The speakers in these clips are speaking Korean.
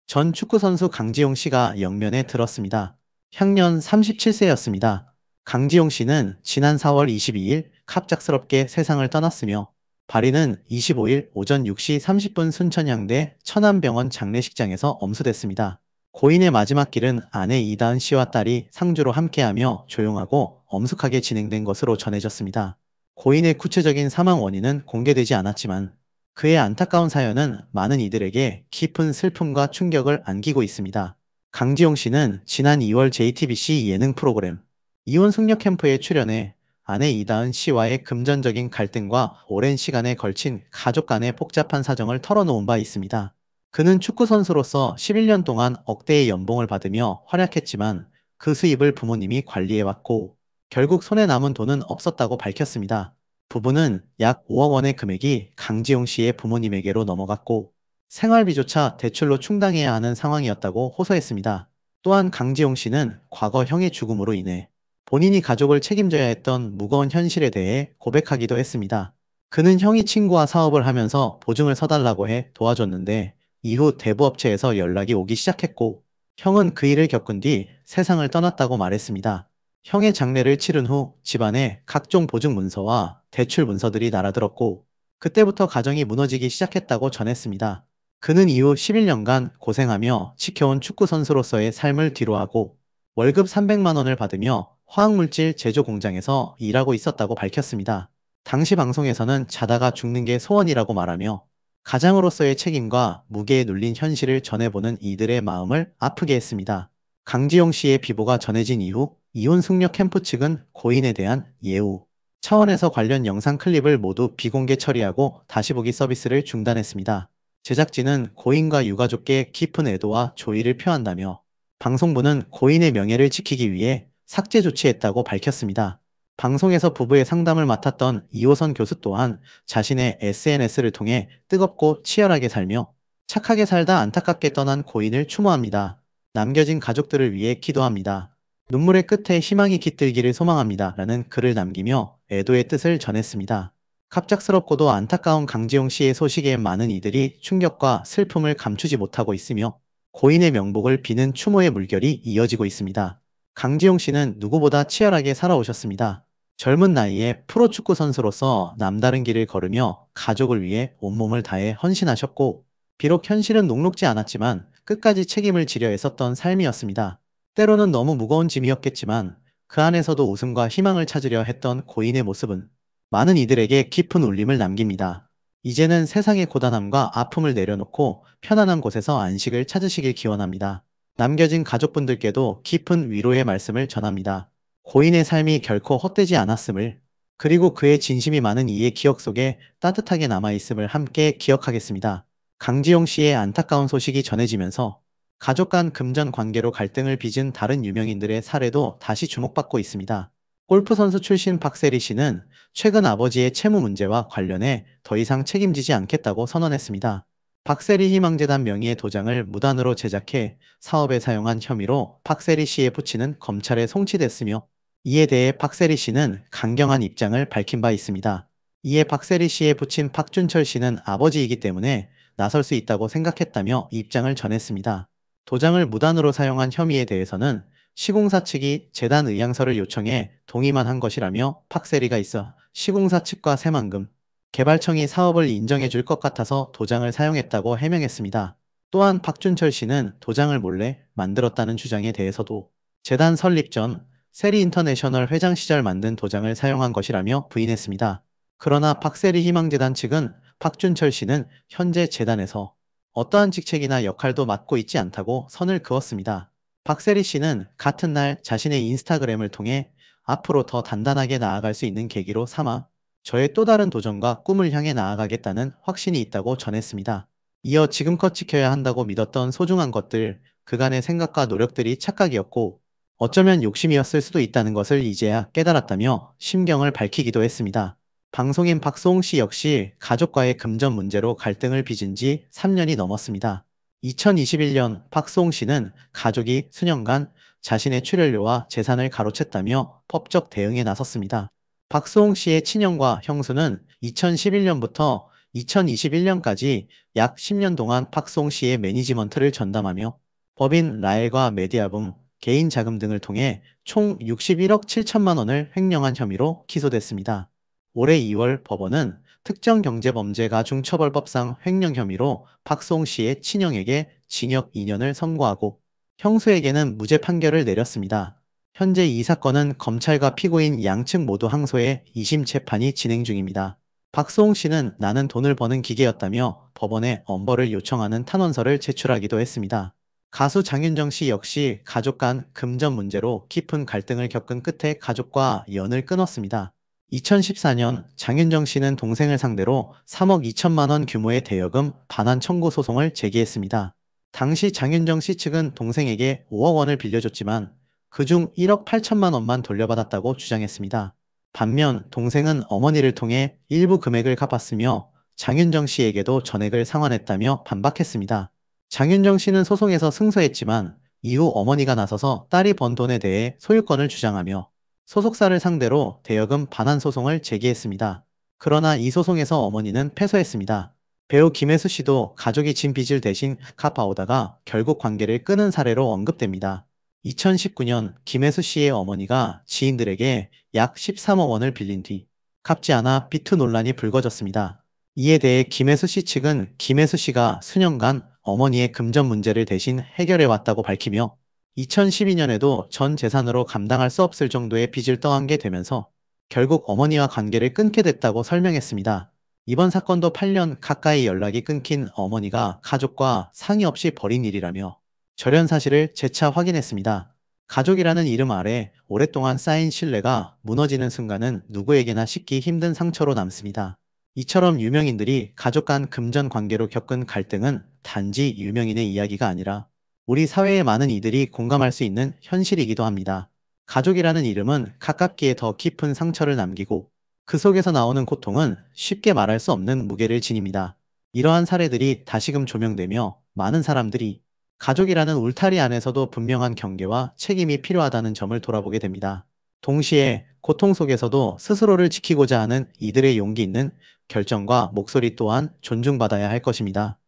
전 축구선수 강지용 씨가 영면에 들었습니다. 향년 37세였습니다. 강지용 씨는 지난 4월 22일 갑작스럽게 세상을 떠났으며 발인은 25일 오전 6시 30분 순천향대 천안병원 장례식장에서 엄수됐습니다. 고인의 마지막 길은 아내 이다은 씨와 딸이 상주로 함께하며 조용하고 엄숙하게 진행된 것으로 전해졌습니다. 고인의 구체적인 사망 원인은 공개되지 않았지만 그의 안타까운 사연은 많은 이들에게 깊은 슬픔과 충격을 안기고 있습니다. 강지용 씨는 지난 2월 JTBC 예능 프로그램 이혼 숙녀 캠프에 출연해 아내 이다은 씨와의 금전적인 갈등과 오랜 시간에 걸친 가족 간의 복잡한 사정을 털어놓은 바 있습니다. 그는 축구선수로서 11년 동안 억대의 연봉을 받으며 활약했지만 그 수입을 부모님이 관리해왔고 결국 손에 남은 돈은 없었다고 밝혔습니다. 부부는 약 5억 원의 금액이 강지용 씨의 부모님에게로 넘어갔고 생활비조차 대출로 충당해야 하는 상황이었다고 호소했습니다. 또한 강지용 씨는 과거 형의 죽음으로 인해 본인이 가족을 책임져야 했던 무거운 현실에 대해 고백하기도 했습니다. 그는 형이 친구와 사업을 하면서 보증을 서달라고 해 도와줬는데 이후 대부업체에서 연락이 오기 시작했고 형은 그 일을 겪은 뒤 세상을 떠났다고 말했습니다. 형의 장례를 치른 후 집안에 각종 보증 문서와 대출 문서들이 날아들었고 그때부터 가정이 무너지기 시작했다고 전했습니다. 그는 이후 11년간 고생하며 지켜온 축구선수로서의 삶을 뒤로하고 월급 300만 원을 받으며 화학물질 제조 공장에서 일하고 있었다고 밝혔습니다. 당시 방송에서는 자다가 죽는 게 소원이라고 말하며 가장으로서의 책임과 무게에 눌린 현실을 전해보는 이들의 마음을 아프게 했습니다. 강지용 씨의 비보가 전해진 이후 이혼 숙녀 캠프 측은 고인에 대한 예우 차원에서 관련 영상 클립을 모두 비공개 처리하고 다시 보기 서비스를 중단했습니다. 제작진은 고인과 유가족께 깊은 애도와 조의를 표한다며 방송부는 고인의 명예를 지키기 위해 삭제 조치했다고 밝혔습니다. 방송에서 부부의 상담을 맡았던 이호선 교수 또한 자신의 SNS를 통해 뜨겁고 치열하게 살며 착하게 살다 안타깝게 떠난 고인을 추모합니다. 남겨진 가족들을 위해 기도합니다. 눈물의 끝에 희망이 깃들기를 소망합니다. 라는 글을 남기며 애도의 뜻을 전했습니다. 갑작스럽고도 안타까운 강지용 씨의 소식에 많은 이들이 충격과 슬픔을 감추지 못하고 있으며 고인의 명복을 비는 추모의 물결이 이어지고 있습니다. 강지용 씨는 누구보다 치열하게 살아오셨습니다. 젊은 나이에 프로축구 선수로서 남다른 길을 걸으며 가족을 위해 온몸을 다해 헌신하셨고 비록 현실은 녹록지 않았지만 끝까지 책임을 지려 애썼던 삶이었습니다. 때로는 너무 무거운 짐이었겠지만 그 안에서도 웃음과 희망을 찾으려 했던 고인의 모습은 많은 이들에게 깊은 울림을 남깁니다. 이제는 세상의 고단함과 아픔을 내려놓고 편안한 곳에서 안식을 찾으시길 기원합니다. 남겨진 가족분들께도 깊은 위로의 말씀을 전합니다. 고인의 삶이 결코 헛되지 않았음을, 그리고 그의 진심이 많은 이의 기억 속에 따뜻하게 남아있음을 함께 기억하겠습니다. 강지용 씨의 안타까운 소식이 전해지면서 가족 간 금전 관계로 갈등을 빚은 다른 유명인들의 사례도 다시 주목받고 있습니다. 골프 선수 출신 박세리 씨는 최근 아버지의 채무 문제와 관련해 더 이상 책임지지 않겠다고 선언했습니다. 박세리 희망재단 명의의 도장을 무단으로 제작해 사업에 사용한 혐의로 박세리 씨의 부친은 검찰에 송치됐으며 이에 대해 박세리 씨는 강경한 입장을 밝힌 바 있습니다. 이에 박세리 씨의 부친 박준철 씨는 아버지이기 때문에 나설 수 있다고 생각했다며 입장을 전했습니다. 도장을 무단으로 사용한 혐의에 대해서는 시공사 측이 재단 의향서를 요청해 동의만 한 것이라며 팍세리가 있어 시공사 측과 새만금, 개발청이 사업을 인정해 줄 것 같아서 도장을 사용했다고 해명했습니다. 또한 박준철 씨는 도장을 몰래 만들었다는 주장에 대해서도 재단 설립 전 세리 인터내셔널 회장 시절 만든 도장을 사용한 것이라며 부인했습니다. 그러나 박세리 희망재단 측은 박준철 씨는 현재 재단에서 어떠한 직책이나 역할도 맡고 있지 않다고 선을 그었습니다. 박세리 씨는 같은 날 자신의 인스타그램을 통해 앞으로 더 단단하게 나아갈 수 있는 계기로 삼아 저의 또 다른 도전과 꿈을 향해 나아가겠다는 확신이 있다고 전했습니다. 이어 지금껏 지켜야 한다고 믿었던 소중한 것들, 그간의 생각과 노력들이 착각이었고 어쩌면 욕심이었을 수도 있다는 것을 이제야 깨달았다며 심경을 밝히기도 했습니다. 방송인 박소홍 씨 역시 가족과의 금전 문제로 갈등을 빚은 지 3년이 넘었습니다. 2021년 박소홍 씨는 가족이 수년간 자신의 출연료와 재산을 가로챘다며 법적 대응에 나섰습니다. 박소홍 씨의 친형과 형수는 2011년부터 2021년까지 약 10년 동안 박송 씨의 매니지먼트를 전담하며 법인 라엘과 메디아붐, 개인 자금 등을 통해 총 61억 7천만 원을 횡령한 혐의로 기소됐습니다. 올해 2월 법원은 특정경제범죄가중처벌법상 횡령 혐의로 박송 씨의 친형에게 징역 2년을 선고하고 형수에게는 무죄 판결을 내렸습니다. 현재 이 사건은 검찰과 피고인 양측 모두 항소해 2심 재판이 진행 중입니다. 박수홍 씨는 나는 돈을 버는 기계였다며 법원에 엄벌을 요청하는 탄원서를 제출하기도 했습니다. 가수 장윤정 씨 역시 가족 간 금전 문제로 깊은 갈등을 겪은 끝에 가족과 연을 끊었습니다. 2014년 장윤정 씨는 동생을 상대로 3억 2천만 원 규모의 대여금 반환 청구 소송을 제기했습니다. 당시 장윤정 씨 측은 동생에게 5억 원을 빌려줬지만 그중 1억 8천만 원만 돌려받았다고 주장했습니다. 반면 동생은 어머니를 통해 일부 금액을 갚았으며 장윤정 씨에게도 전액을 상환했다며 반박했습니다. 장윤정 씨는 소송에서 승소했지만 이후 어머니가 나서서 딸이 번 돈에 대해 소유권을 주장하며 소속사를 상대로 대여금 반환 소송을 제기했습니다. 그러나 이 소송에서 어머니는 패소했습니다. 배우 김혜수 씨도 가족이 진 빚을 대신 갚아오다가 결국 관계를 끊은 사례로 언급됩니다. 2019년 김혜수 씨의 어머니가 지인들에게 약 13억 원을 빌린 뒤 갚지 않아 비투 논란이 불거졌습니다. 이에 대해 김혜수 씨 측은 김혜수 씨가 수년간 어머니의 금전 문제를 대신 해결해왔다고 밝히며 2012년에도 전 재산으로 감당할 수 없을 정도의 빚을 떠안게 되면서 결국 어머니와 관계를 끊게 됐다고 설명했습니다. 이번 사건도 8년 가까이 연락이 끊긴 어머니가 가족과 상의 없이 벌인 일이라며 절연 사실을 재차 확인했습니다. 가족이라는 이름 아래 오랫동안 쌓인 신뢰가 무너지는 순간은 누구에게나 씻기 힘든 상처로 남습니다. 이처럼 유명인들이 가족 간 금전 관계로 겪은 갈등은 단지 유명인의 이야기가 아니라 우리 사회의 많은 이들이 공감할 수 있는 현실이기도 합니다. 가족이라는 이름은 가깝기에 더 깊은 상처를 남기고 그 속에서 나오는 고통은 쉽게 말할 수 없는 무게를 지닙니다. 이러한 사례들이 다시금 조명되며 많은 사람들이 가족이라는 울타리 안에서도 분명한 경계와 책임이 필요하다는 점을 돌아보게 됩니다. 동시에 고통 속에서도 스스로를 지키고자 하는 이들의 용기 있는 결정과 목소리 또한 존중받아야 할 것입니다.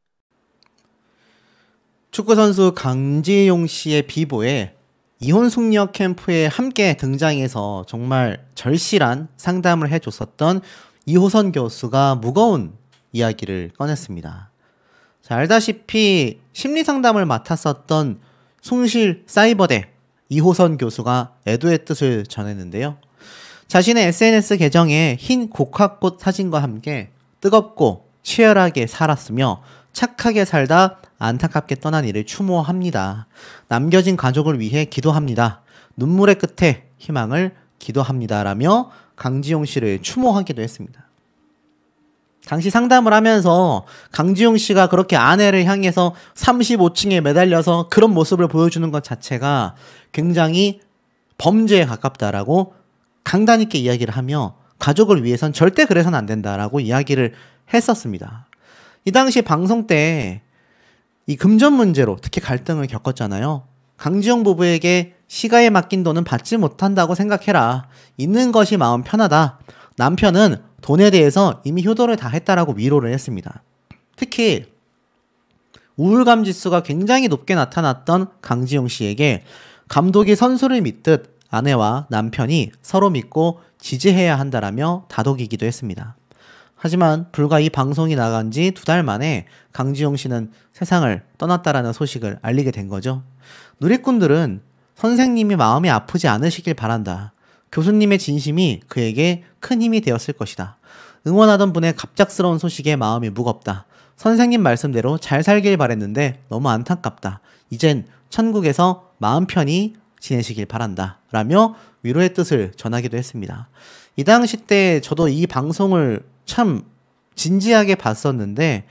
축구선수 강지용 씨의 비보에 이혼 숙녀 캠프에 함께 등장해서 정말 절실한 상담을 해줬었던 이호선 교수가 무거운 이야기를 꺼냈습니다. 자, 알다시피 심리상담을 맡았었던 숭실 사이버대 이호선 교수가 애도의 뜻을 전했는데요. 자신의 SNS 계정에 흰 곡학꽃 사진과 함께 뜨겁고 치열하게 살았으며 착하게 살다 안타깝게 떠난 이를 추모합니다. 남겨진 가족을 위해 기도합니다. 눈물의 끝에 희망을 기도합니다. 라며 강지용 씨를 추모하기도 했습니다. 당시 상담을 하면서 강지용 씨가 그렇게 아내를 향해서 35층에 매달려서 그런 모습을 보여주는 것 자체가 굉장히 범죄에 가깝다라고 강단 있게 이야기를 하며 가족을 위해선 절대 그래서는 안 된다라고 이야기를 했었습니다. 이 당시 방송 때 이 금전 문제로 특히 갈등을 겪었잖아요. 강지용 부부에게 시가에 맡긴 돈은 받지 못한다고 생각해라. 있는 것이 마음 편하다. 남편은 돈에 대해서 이미 효도를 다 했다라고 위로를 했습니다. 특히 우울감 지수가 굉장히 높게 나타났던 강지용 씨에게 감독이 선수를 믿듯 아내와 남편이 서로 믿고 지지해야 한다라며 다독이기도 했습니다. 하지만 불과 이 방송이 나간 지 2달 만에 강지용 씨는 세상을 떠났다라는 소식을 알리게 된 거죠. 누리꾼들은 선생님이 마음이 아프지 않으시길 바란다. 교수님의 진심이 그에게 큰 힘이 되었을 것이다. 응원하던 분의 갑작스러운 소식에 마음이 무겁다. 선생님 말씀대로 잘 살길 바랬는데 너무 안타깝다. 이젠 천국에서 마음 편히 지내시길 바란다. 라며 위로의 뜻을 전하기도 했습니다. 이 당시 때 저도 이 방송을 참 진지하게 봤었는데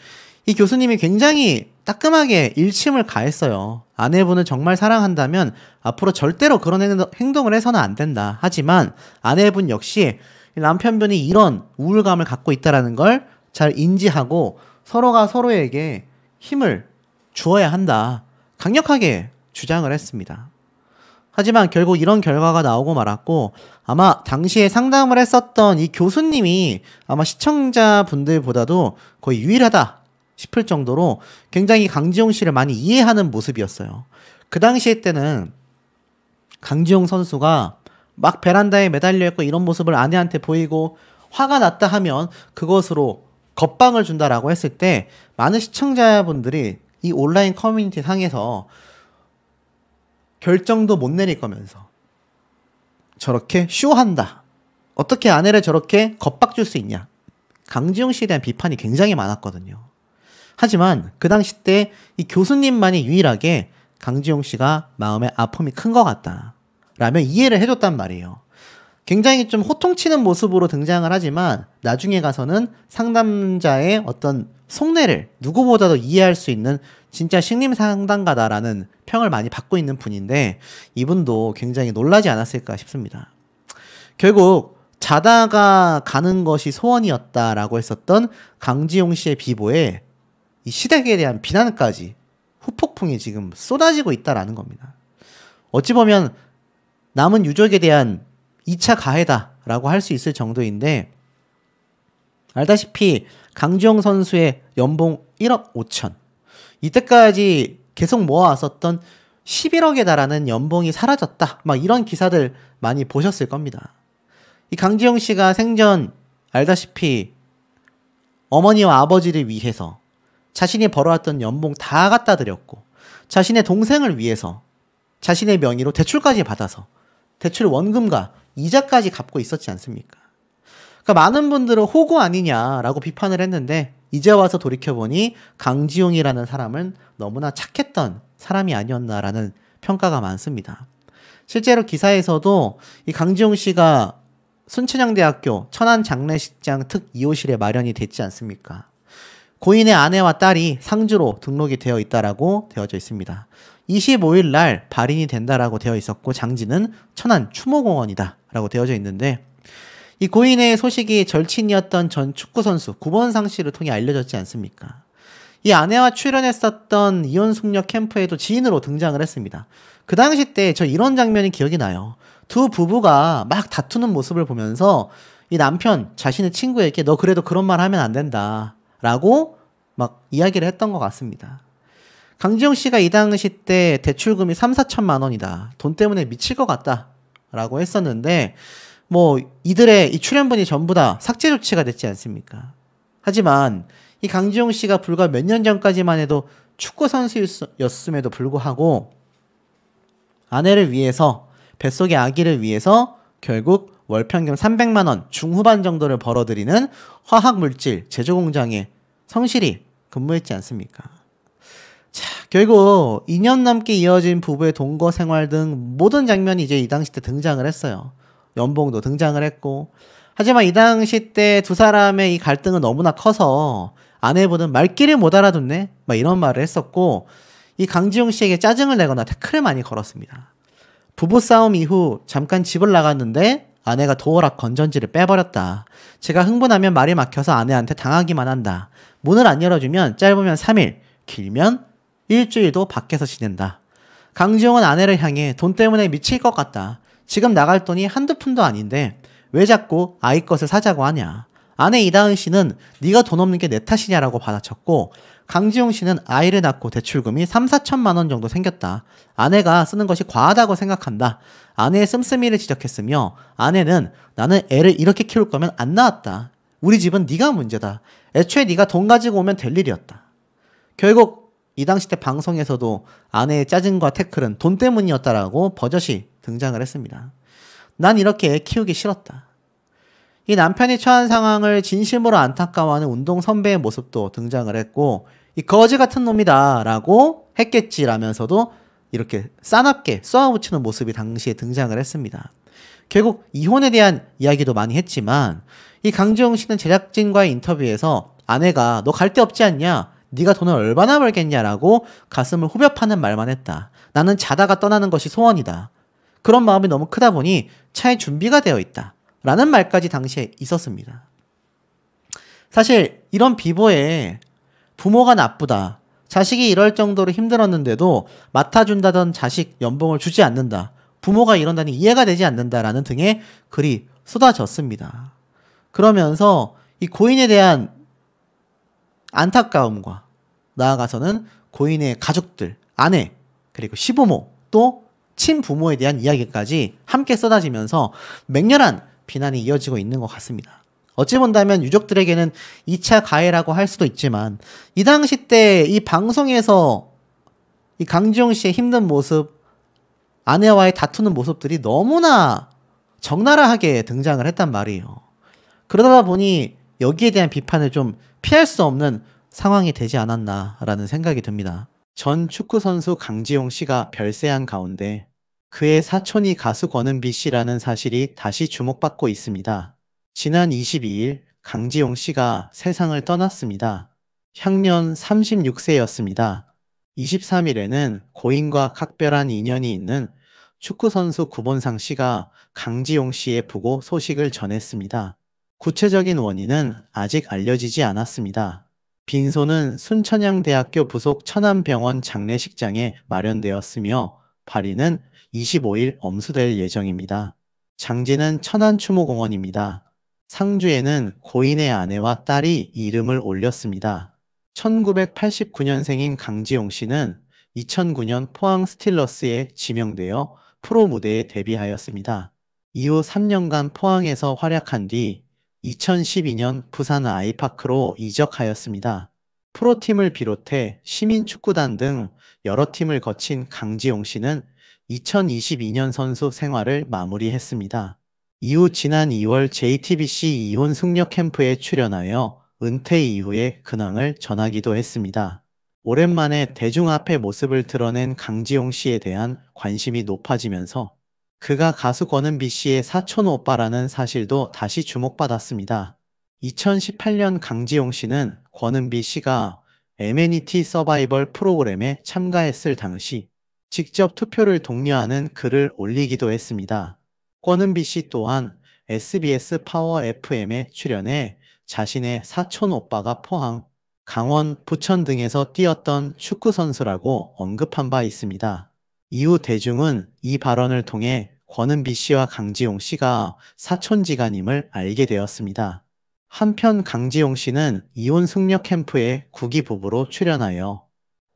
이 교수님이 굉장히 따끔하게 일침을 가했어요. 아내분을 정말 사랑한다면 앞으로 절대로 그런 행동을 해서는 안 된다. 하지만 아내분 역시 남편분이 이런 우울감을 갖고 있다는 걸 잘 인지하고 서로가 서로에게 힘을 주어야 한다. 강력하게 주장을 했습니다. 하지만 결국 이런 결과가 나오고 말았고 아마 당시에 상담을 했었던 이 교수님이 아마 시청자분들보다도 거의 유일하다 싶을 정도로 굉장히 강지용 씨를 많이 이해하는 모습이었어요. 그 당시에 때는 강지용 선수가 막 베란다에 매달려 있고 이런 모습을 아내한테 보이고 화가 났다 하면 그것으로 겁방을 준다라고 했을 때 많은 시청자분들이 이 온라인 커뮤니티 상에서 결정도 못 내릴 거면서 저렇게 쇼한다. 어떻게 아내를 저렇게 겁박줄 수 있냐. 강지용 씨에 대한 비판이 굉장히 많았거든요. 하지만 그 당시 때 이 교수님만이 유일하게 강지용 씨가 마음에 아픔이 큰 것 같다 라며 이해를 해줬단 말이에요. 굉장히 좀 호통치는 모습으로 등장을 하지만 나중에 가서는 상담자의 어떤 속내를 누구보다도 이해할 수 있는 진짜 심리 상담가다라는 평을 많이 받고 있는 분인데 이분도 굉장히 놀라지 않았을까 싶습니다. 결국 자다가 가는 것이 소원이었다라고 했었던 강지용 씨의 비보에 이 시댁에 대한 비난까지 후폭풍이 지금 쏟아지고 있다라는 겁니다. 어찌 보면 남은 유족에 대한 2차 가해다라고 할 수 있을 정도인데 알다시피 강지용 선수의 연봉 1억 5천 이때까지 계속 모아왔었던 11억에 달하는 연봉이 사라졌다 막 이런 기사들 많이 보셨을 겁니다. 이 강지용 씨가 생전 알다시피 어머니와 아버지를 위해서 자신이 벌어왔던 연봉 다 갖다 드렸고 자신의 동생을 위해서 자신의 명의로 대출까지 받아서 대출 원금과 이자까지 갚고 있었지 않습니까? 그러니까 많은 분들은 호구 아니냐라고 비판을 했는데 이제 와서 돌이켜보니 강지용이라는 사람은 너무나 착했던 사람이 아니었나라는 평가가 많습니다. 실제로 기사에서도 이 강지용 씨가 순천향대학교 천안장례식장 특 2호실에 마련이 됐지 않습니까? 고인의 아내와 딸이 상주로 등록이 되어 있다라고 되어져 있습니다. 25일 날 발인이 된다라고 되어 있었고 장지는 천안 추모공원이다라고 되어져 있는데 이 고인의 소식이 절친이었던 전 축구선수 구본상 씨를 통해 알려졌지 않습니까? 이 아내와 출연했었던 이혼숙녀 캠프에도 지인으로 등장을 했습니다. 그 당시 때 저 이런 장면이 기억이 나요. 두 부부가 막 다투는 모습을 보면서 이 남편 자신의 친구에게 너 그래도 그런 말 하면 안 된다 라고 막 이야기를 했던 것 같습니다. 강지용 씨가 이 당시 때 대출금이 3,4천만 원이다. 돈 때문에 미칠 것 같다 라고 했었는데 뭐 이들의 이 출연분이 전부 다 삭제 조치가 됐지 않습니까? 하지만 이 강지용 씨가 불과 몇 년 전까지만 해도 축구 선수였음에도 불구하고 아내를 위해서 뱃속의 아기를 위해서 결국 월 평균 300만 원 중후반 정도를 벌어들이는 화학물질 제조공장에 성실히 근무했지 않습니까? 자, 결국 2년 넘게 이어진 부부의 동거 생활 등 모든 장면이 이제 이 당시 때 등장을 했어요. 연봉도 등장을 했고 하지만 이 당시 때 두 사람의 이 갈등은 너무나 커서 아내분은 말귀를 못 알아듣네 막 이런 말을 했었고 이 강지용 씨에게 짜증을 내거나 태클을 많이 걸었습니다. 부부싸움 이후 잠깐 집을 나갔는데 아내가 도어락 건전지를 빼버렸다. 제가 흥분하면 말이 막혀서 아내한테 당하기만 한다. 문을 안 열어주면 짧으면 3일, 길면 일주일도 밖에서 지낸다. 강지용은 아내를 향해 돈 때문에 미칠 것 같다. 지금 나갈 돈이 한두 푼도 아닌데 왜 자꾸 아이 것을 사자고 하냐. 아내 이다은 씨는 네가 돈 없는 게 내 탓이냐라고 받아쳤고 강지용 씨는 아이를 낳고 대출금이 3,4천만 원 정도 생겼다. 아내가 쓰는 것이 과하다고 생각한다. 아내의 씀씀이를 지적했으며 아내는 나는 애를 이렇게 키울 거면 안 낳았다. 우리 집은 네가 문제다. 애초에 네가 돈 가지고 오면 될 일이었다. 결국 이 당시 때 방송에서도 아내의 짜증과 태클은 돈 때문이었다라고 버젓이 등장을 했습니다. 난 이렇게 애 키우기 싫었다. 이 남편이 처한 상황을 진심으로 안타까워하는 운동 선배의 모습도 등장을 했고 이 거지 같은 놈이다 라고 했겠지라면서도 이렇게 싸납게 쏘아붙이는 모습이 당시에 등장을 했습니다. 결국 이혼에 대한 이야기도 많이 했지만 이 강지용 씨는 제작진과의 인터뷰에서 아내가 너 갈 데 없지 않냐? 네가 돈을 얼마나 벌겠냐라고 가슴을 후벼 파는 말만 했다. 나는 자다가 떠나는 것이 소원이다. 그런 마음이 너무 크다 보니 차에 준비가 되어 있다. 라는 말까지 당시에 있었습니다. 사실 이런 비보에 부모가 나쁘다. 자식이 이럴 정도로 힘들었는데도 맡아준다던 자식 연봉을 주지 않는다. 부모가 이런다니 이해가 되지 않는다라는 등의 글이 쏟아졌습니다. 그러면서 이 고인에 대한 안타까움과 나아가서는 고인의 가족들, 아내, 그리고 시부모, 또 친부모에 대한 이야기까지 함께 쏟아지면서 맹렬한 비난이 이어지고 있는 것 같습니다. 어찌 본다면 유족들에게는 2차 가해라고 할 수도 있지만 이 당시 때 이 방송에서 이 강지용 씨의 힘든 모습, 아내와의 다투는 모습들이 너무나 적나라하게 등장을 했단 말이에요. 그러다 보니 여기에 대한 비판을 좀 피할 수 없는 상황이 되지 않았나라는 생각이 듭니다. 전 축구선수 강지용 씨가 별세한 가운데 그의 사촌이 가수 권은비 씨라는 사실이 다시 주목받고 있습니다. 지난 22일 강지용 씨가 세상을 떠났습니다. 향년 36세였습니다. 23일에는 고인과 각별한 인연이 있는 축구선수 구본상 씨가 강지용 씨의 부고 소식을 전했습니다. 구체적인 원인은 아직 알려지지 않았습니다. 빈소는 순천향대학교 부속 천안병원 장례식장에 마련되었으며 발인은 25일 엄수될 예정입니다. 장지는 천안추모공원입니다. 상주에는 고인의 아내와 딸이 이름을 올렸습니다. 1989년생인 강지용 씨는 2009년 포항 스틸러스에 지명되어 프로 무대에 데뷔하였습니다. 이후 3년간 포항에서 활약한 뒤 2012년 부산 아이파크로 이적하였습니다. 프로팀을 비롯해 시민축구단 등 여러 팀을 거친 강지용 씨는 2022년 선수 생활을 마무리했습니다. 이후 지난 2월 JTBC 이혼 숙녀 캠프에 출연하여 은퇴 이후의 근황을 전하기도 했습니다. 오랜만에 대중 앞에 모습을 드러낸 강지용 씨에 대한 관심이 높아지면서 그가 가수 권은비 씨의 사촌 오빠라는 사실도 다시 주목받았습니다. 2018년 강지용 씨는 권은비 씨가 MNET 서바이벌 프로그램에 참가했을 당시 직접 투표를 독려하는 글을 올리기도 했습니다. 권은비 씨 또한 SBS 파워 FM에 출연해 자신의 사촌 오빠가 포항, 강원, 부천 등에서 뛰었던 축구선수라고 언급한 바 있습니다. 이후 대중은 이 발언을 통해 권은비 씨와 강지용 씨가 사촌지간임을 알게 되었습니다. 한편 강지용 씨는 이혼 숙녀 캠프에 구기 부부로 출연하여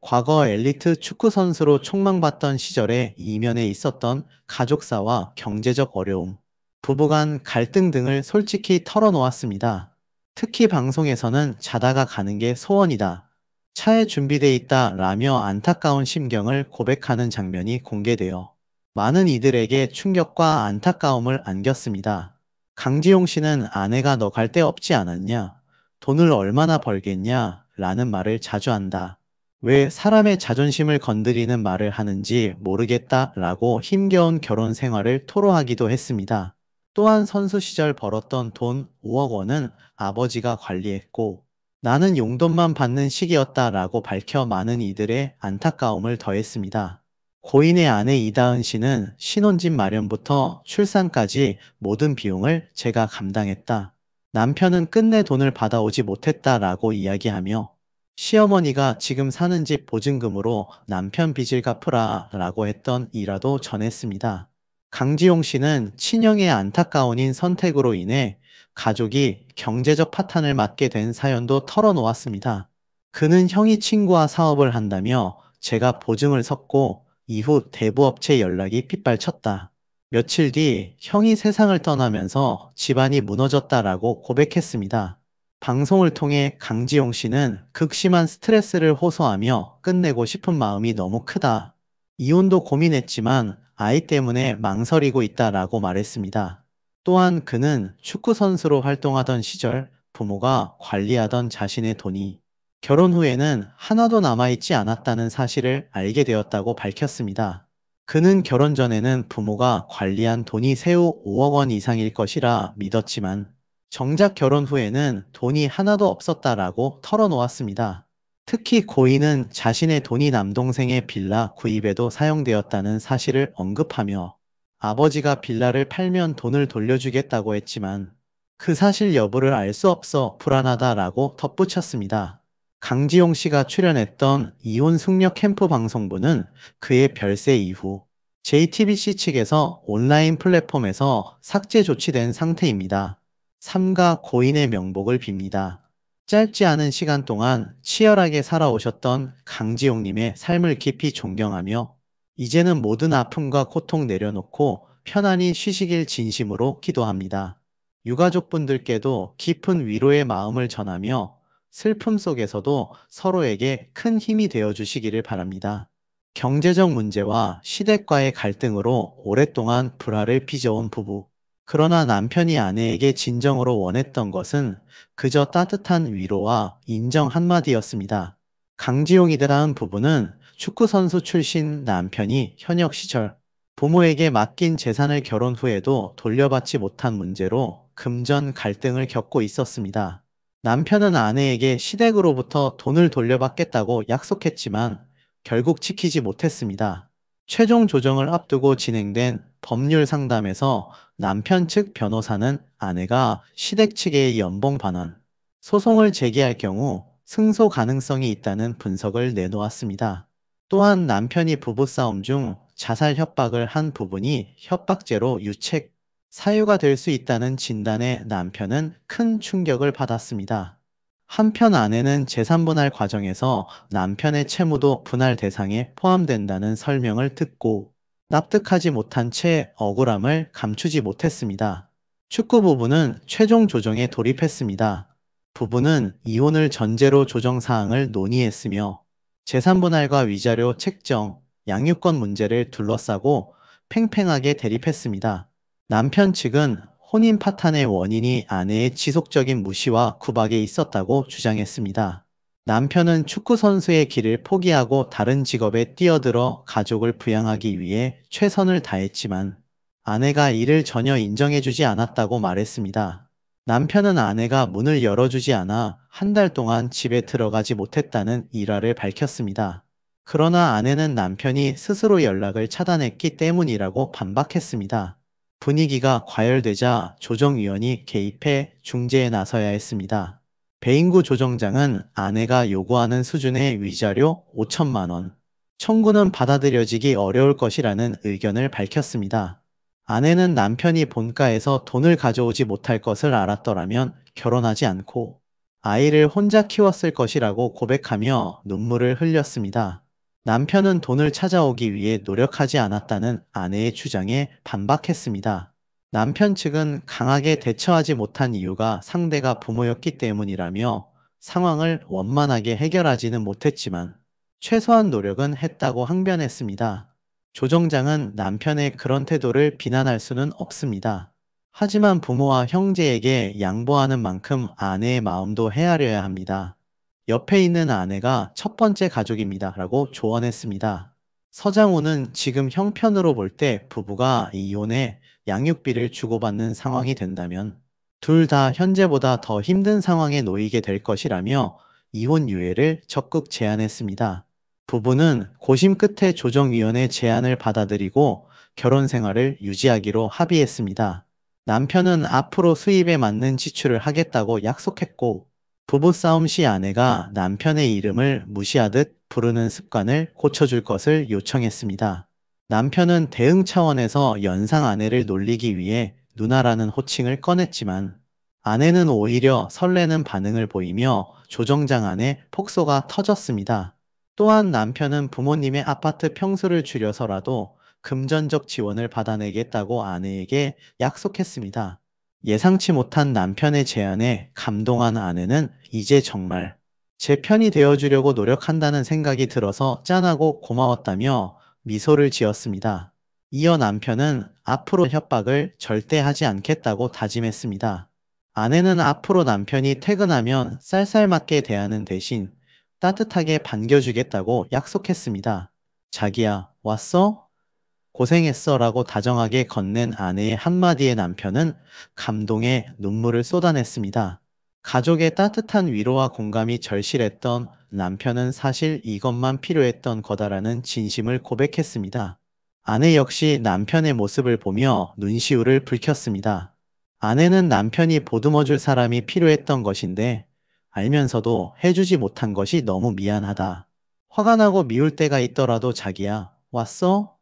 과거 엘리트 축구선수로 촉망받던 시절에 이면에 있었던 가족사와 경제적 어려움, 부부간 갈등 등을 솔직히 털어놓았습니다. 특히 방송에서는 자다가 가는 게 소원이다. 차에 준비돼 있다 라며 안타까운 심경을 고백하는 장면이 공개되어 많은 이들에게 충격과 안타까움을 안겼습니다. 강지용 씨는 아내가 너 갈 데 없지 않았냐? 돈을 얼마나 벌겠냐? 라는 말을 자주 한다. 왜 사람의 자존심을 건드리는 말을 하는지 모르겠다 라고 힘겨운 결혼 생활을 토로하기도 했습니다. 또한 선수 시절 벌었던 돈 5억 원은 아버지가 관리했고 나는 용돈만 받는 시기였다라고 밝혀 많은 이들의 안타까움을 더했습니다. 고인의 아내 이다은 씨는 신혼집 마련부터 출산까지 모든 비용을 제가 감당했다. 남편은 끝내 돈을 받아오지 못했다라고 이야기하며 시어머니가 지금 사는 집 보증금으로 남편 빚을 갚으라 라고 했던 일화도 전했습니다. 강지용 씨는 친형의 안타까운 선택으로 인해 가족이 경제적 파탄을 맞게 된 사연도 털어놓았습니다. 그는 형이 친구와 사업을 한다며 제가 보증을 섰고 이후 대부업체 연락이 핏발쳤다. 며칠 뒤 형이 세상을 떠나면서 집안이 무너졌다라고 고백했습니다. 방송을 통해 강지용 씨는 극심한 스트레스를 호소하며 끝내고 싶은 마음이 너무 크다. 이혼도 고민했지만 아이 때문에 망설이고 있다라고 말했습니다. 또한 그는 축구선수로 활동하던 시절 부모가 관리하던 자신의 돈이 결혼 후에는 하나도 남아있지 않았다는 사실을 알게 되었다고 밝혔습니다. 그는 결혼 전에는 부모가 관리한 돈이 세후 5억 원 이상일 것이라 믿었지만 정작 결혼 후에는 돈이 하나도 없었다라고 털어놓았습니다. 특히 고인은 자신의 돈이 남동생의 빌라 구입에도 사용되었다는 사실을 언급하며 아버지가 빌라를 팔면 돈을 돌려주겠다고 했지만 그 사실 여부를 알 수 없어 불안하다라고 덧붙였습니다. 강지용 씨가 출연했던 이혼 숙녀 캠프 방송부는 그의 별세 이후 JTBC 측에서 온라인 플랫폼에서 삭제 조치된 상태입니다. 삼가 고인의 명복을 빕니다. 짧지 않은 시간 동안 치열하게 살아오셨던 강지용님의 삶을 깊이 존경하며 이제는 모든 아픔과 고통 내려놓고 편안히 쉬시길 진심으로 기도합니다. 유가족분들께도 깊은 위로의 마음을 전하며 슬픔 속에서도 서로에게 큰 힘이 되어 주시기를 바랍니다. 경제적 문제와 시댁과의 갈등으로 오랫동안 불화를 빚어온 부부. 그러나 남편이 아내에게 진정으로 원했던 것은 그저 따뜻한 위로와 인정 한마디였습니다. 강지용이라는 부부는 축구선수 출신 남편이 현역 시절 부모에게 맡긴 재산을 결혼 후에도 돌려받지 못한 문제로 금전 갈등을 겪고 있었습니다. 남편은 아내에게 시댁으로부터 돈을 돌려받겠다고 약속했지만 결국 지키지 못했습니다. 최종 조정을 앞두고 진행된 법률 상담에서 남편 측 변호사는 아내가 시댁 측의 연봉 반환, 소송을 제기할 경우 승소 가능성이 있다는 분석을 내놓았습니다. 또한 남편이 부부싸움 중 자살 협박을 한 부분이 협박죄로 유책, 사유가 될 수 있다는 진단에 남편은 큰 충격을 받았습니다. 한편 아내는 재산 분할 과정에서 남편의 채무도 분할 대상에 포함된다는 설명을 듣고 납득하지 못한 채 억울함을 감추지 못했습니다. 축구 부부는 최종 조정에 돌입했습니다. 부부는 이혼을 전제로 조정 사항을 논의했으며 재산 분할과 위자료 책정, 양육권 문제를 둘러싸고 팽팽하게 대립했습니다. 남편 측은 혼인 파탄의 원인이 아내의 지속적인 무시와 구박에 있었다고 주장했습니다. 남편은 축구선수의 길을 포기하고 다른 직업에 뛰어들어 가족을 부양하기 위해 최선을 다했지만 아내가 이를 전혀 인정해주지 않았다고 말했습니다. 남편은 아내가 문을 열어주지 않아 한 달 동안 집에 들어가지 못했다는 일화를 밝혔습니다. 그러나 아내는 남편이 스스로 연락을 차단했기 때문이라고 반박했습니다. 분위기가 과열되자 조정위원이 개입해 중재에 나서야 했습니다. 배인구 조정장은 아내가 요구하는 수준의 위자료 5천만 원, 청구는 받아들여지기 어려울 것이라는 의견을 밝혔습니다. 아내는 남편이 본가에서 돈을 가져오지 못할 것을 알았더라면 결혼하지 않고 아이를 혼자 키웠을 것이라고 고백하며 눈물을 흘렸습니다. 남편은 돈을 찾아오기 위해 노력하지 않았다는 아내의 주장에 반박했습니다. 남편 측은 강하게 대처하지 못한 이유가 상대가 부모였기 때문이라며 상황을 원만하게 해결하지는 못했지만 최소한 노력은 했다고 항변했습니다. 조정장은 남편의 그런 태도를 비난할 수는 없습니다. 하지만 부모와 형제에게 양보하는 만큼 아내의 마음도 헤아려야 합니다. 옆에 있는 아내가 첫 번째 가족입니다. 라고 조언했습니다. 서장훈은 지금 형편으로 볼 때 부부가 이혼해 양육비를 주고받는 상황이 된다면 둘 다 현재보다 더 힘든 상황에 놓이게 될 것이라며 이혼 유예를 적극 제안했습니다. 부부는 고심 끝에 조정위원회 제안을 받아들이고 결혼 생활을 유지하기로 합의했습니다. 남편은 앞으로 수입에 맞는 지출을 하겠다고 약속했고 부부싸움 시 아내가 남편의 이름을 무시하듯 부르는 습관을 고쳐줄 것을 요청했습니다. 남편은 대응 차원에서 연상 아내를 놀리기 위해 누나라는 호칭을 꺼냈지만 아내는 오히려 설레는 반응을 보이며 조정장 안에 폭소가 터졌습니다. 또한 남편은 부모님의 아파트 평수를 줄여서라도 금전적 지원을 받아내겠다고 아내에게 약속했습니다. 예상치 못한 남편의 제안에 감동한 아내는 이제 정말 제 편이 되어주려고 노력한다는 생각이 들어서 짠하고 고마웠다며 미소를 지었습니다. 이어 남편은 앞으로 협박을 절대 하지 않겠다고 다짐했습니다. 아내는 앞으로 남편이 퇴근하면 쌀쌀맞게 대하는 대신 따뜻하게 반겨주겠다고 약속했습니다. 자기야, 왔어? 고생했어 라고 다정하게 건넨 아내의 한마디에 남편은 감동에 눈물을 쏟아냈습니다. 가족의 따뜻한 위로와 공감이 절실했던 남편은 사실 이것만 필요했던 거다라는 진심을 고백했습니다. 아내 역시 남편의 모습을 보며 눈시울을 붉혔습니다. 아내는 남편이 보듬어줄 사람이 필요했던 것인데 알면서도 해주지 못한 것이 너무 미안하다. 화가 나고 미울 때가 있더라도 자기야, 왔어?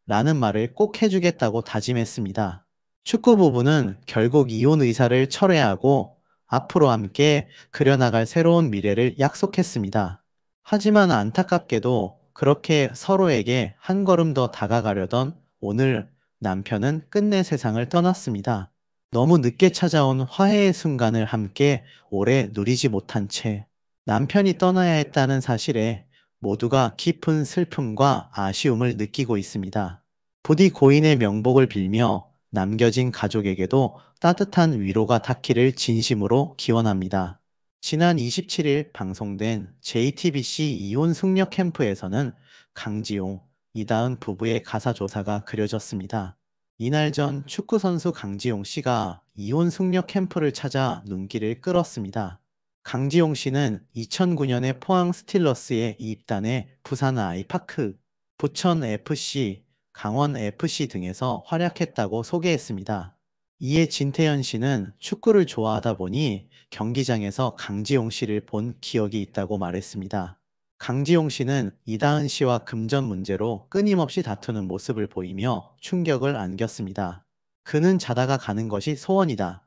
라는 말을 꼭 해주겠다고 다짐했습니다. 축구 부부는 결국 이혼 의사를 철회하고 앞으로 함께 그려나갈 새로운 미래를 약속했습니다. 하지만 안타깝게도 그렇게 서로에게 한 걸음 더 다가가려던 오늘 남편은 끝내 세상을 떠났습니다. 너무 늦게 찾아온 화해의 순간을 함께 오래 누리지 못한 채 남편이 떠나야 했다는 사실에 모두가 깊은 슬픔과 아쉬움을 느끼고 있습니다. 부디 고인의 명복을 빌며 남겨진 가족에게도 따뜻한 위로가 닿기를 진심으로 기원합니다. 지난 27일 방송된 JTBC 이혼 숙녀 캠프에서는 강지용, 이다은 부부의 가사조사가 그려졌습니다. 이날 전 축구선수 강지용 씨가 이혼 숙녀 캠프를 찾아 눈길을 끌었습니다. 강지용 씨는 2009년에 포항 스틸러스에 입단해 부산 아이파크, 부천 FC, 강원 FC 등에서 활약했다고 소개했습니다. 이에 진태현 씨는 축구를 좋아하다 보니 경기장에서 강지용 씨를 본 기억이 있다고 말했습니다. 강지용 씨는 이다은 씨와 금전 문제로 끊임없이 다투는 모습을 보이며 충격을 안겼습니다. 그는 자다가 가는 것이 소원이다.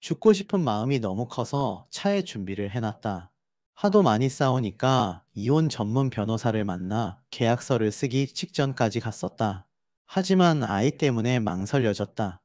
죽고 싶은 마음이 너무 커서 차에 준비를 해놨다. 하도 많이 싸우니까 이혼 전문 변호사를 만나 계약서를 쓰기 직전까지 갔었다. 하지만 아이 때문에 망설여졌다.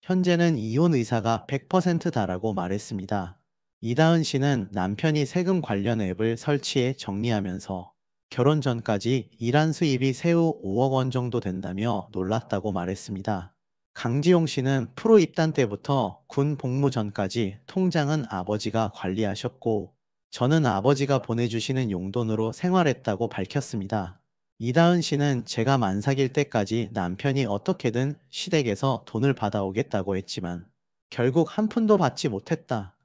현재는 이혼 의사가 100%다라고 말했습니다. 이다은 씨는 남편이 세금 관련 앱을 설치해 정리하면서 결혼 전까지 일한 수입이 세후 5억 원 정도 된다며 놀랐다고 말했습니다. 강지용 씨는 프로 입단 때부터 군 복무 전까지 통장은 아버지가 관리하셨고 저는 아버지가 보내주시는 용돈으로 생활했다고 밝혔습니다. 이다은 씨는 제가 만삭일 때까지 남편이 어떻게든 시댁에서 돈을 받아오겠다고 했지만 결국 한 푼도 받지 못했다.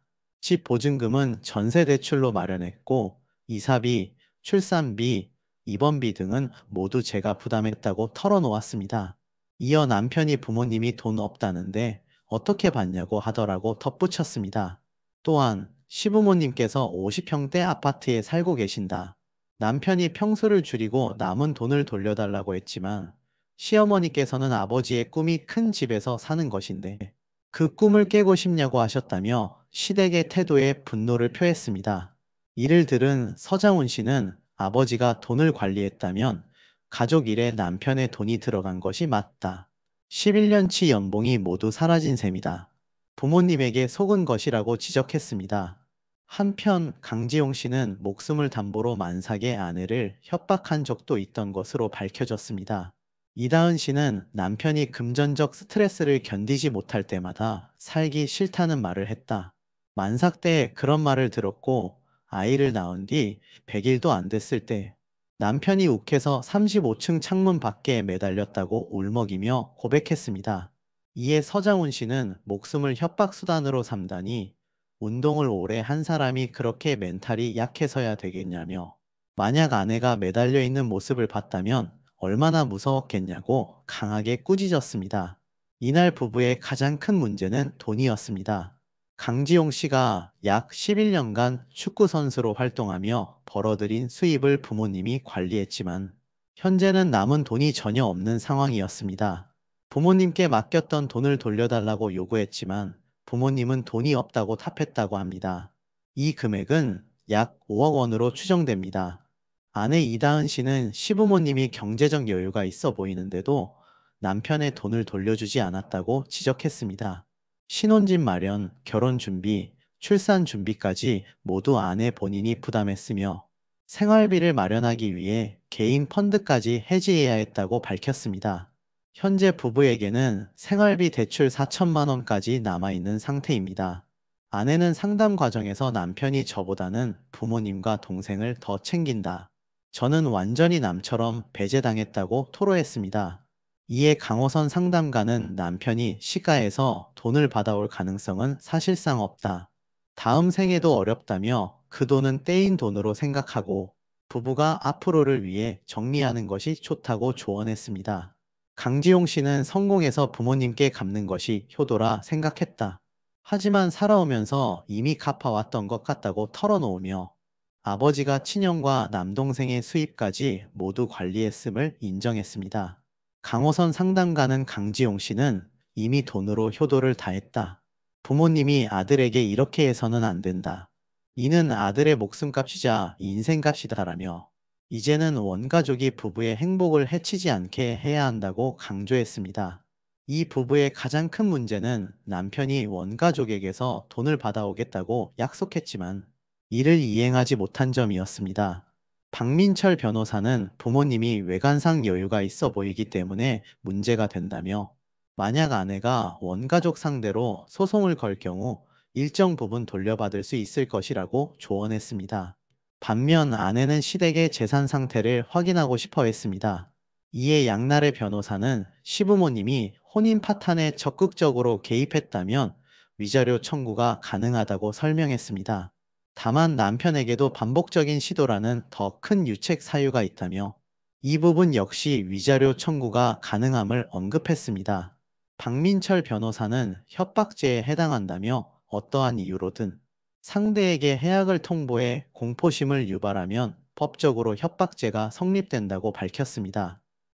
집 보증금은 전세 대출로 마련했고 이사비, 출산비, 입원비 등은 모두 제가 부담했다고 털어놓았습니다. 이어 남편이 부모님이 돈 없다는데 어떻게 받냐고 하더라고 덧붙였습니다. 또한 시부모님께서 50평대 아파트에 살고 계신다. 남편이 평수를 줄이고 남은 돈을 돌려달라고 했지만 시어머니께서는 아버지의 꿈이 큰 집에서 사는 것인데 그 꿈을 깨고 싶냐고 하셨다며 시댁의 태도에 분노를 표했습니다. 이를 들은 서장훈 씨는 아버지가 돈을 관리했다면 가족 일에 남편의 돈이 들어간 것이 맞다. 11년치 연봉이 모두 사라진 셈이다. 부모님에게 속은 것이라고 지적했습니다. 한편 강지용 씨는 목숨을 담보로 만삭의 아내를 협박한 적도 있던 것으로 밝혀졌습니다. 이다은 씨는 남편이 금전적 스트레스를 견디지 못할 때마다 살기 싫다는 말을 했다. 만삭 때 그런 말을 들었고 아이를 낳은 뒤 100일도 안 됐을 때 남편이 욱해서 35층 창문 밖에 매달렸다고 울먹이며 고백했습니다. 이에 서장훈 씨는 목숨을 협박수단으로 삼다니 운동을 오래 한 사람이 그렇게 멘탈이 약해서야 되겠냐며 만약 아내가 매달려 있는 모습을 봤다면 얼마나 무서웠겠냐고 강하게 꾸짖었습니다. 이날 부부의 가장 큰 문제는 돈이었습니다. 강지용 씨가 약 11년간 축구선수로 활동하며 벌어들인 수입을 부모님이 관리했지만 현재는 남은 돈이 전혀 없는 상황이었습니다. 부모님께 맡겼던 돈을 돌려달라고 요구했지만 부모님은 돈이 없다고 답했다고 합니다. 이 금액은 약 5억 원으로 추정됩니다. 아내 이다은 씨는 시부모님이 경제적 여유가 있어 보이는데도 남편의 돈을 돌려주지 않았다고 지적했습니다. 신혼집 마련, 결혼 준비, 출산 준비까지 모두 아내 본인이 부담했으며 생활비를 마련하기 위해 개인 펀드까지 해지해야 했다고 밝혔습니다. 현재 부부에게는 생활비 대출 4천만 원까지 남아있는 상태입니다. 아내는 상담 과정에서 남편이 저보다는 부모님과 동생을 더 챙긴다. 저는 완전히 남처럼 배제당했다고 토로했습니다. 이에 강호선 상담가는 남편이 시가에서 돈을 받아올 가능성은 사실상 없다. 다음 생에도 어렵다며 그 돈은 떼인 돈으로 생각하고 부부가 앞으로를 위해 정리하는 것이 좋다고 조언했습니다. 강지용 씨는 성공해서 부모님께 갚는 것이 효도라 생각했다. 하지만 살아오면서 이미 갚아왔던 것 같다고 털어놓으며 아버지가 친형과 남동생의 수입까지 모두 관리했음을 인정했습니다. 강호선 상담가는 강지용 씨는 이미 돈으로 효도를 다했다. 부모님이 아들에게 이렇게 해서는 안 된다. 이는 아들의 목숨값이자 인생값이다라며 이제는 원가족이 부부의 행복을 해치지 않게 해야 한다고 강조했습니다. 이 부부의 가장 큰 문제는 남편이 원가족에게서 돈을 받아오겠다고 약속했지만 이를 이행하지 못한 점이었습니다. 박민철 변호사는 부모님이 외관상 여유가 있어 보이기 때문에 문제가 된다며 만약 아내가 원가족 상대로 소송을 걸 경우 일정 부분 돌려받을 수 있을 것이라고 조언했습니다. 반면 아내는 시댁의 재산 상태를 확인하고 싶어 했습니다. 이에 양날의 변호사는 시부모님이 혼인 파탄에 적극적으로 개입했다면 위자료 청구가 가능하다고 설명했습니다. 다만 남편에게도 반복적인 시도라는 더 큰 유책 사유가 있다며 이 부분 역시 위자료 청구가 가능함을 언급했습니다. 박민철 변호사는 협박죄에 해당한다며 어떠한 이유로든 상대에게 해악을 통보해 공포심을 유발하면 법적으로 협박죄가 성립된다고 밝혔습니다.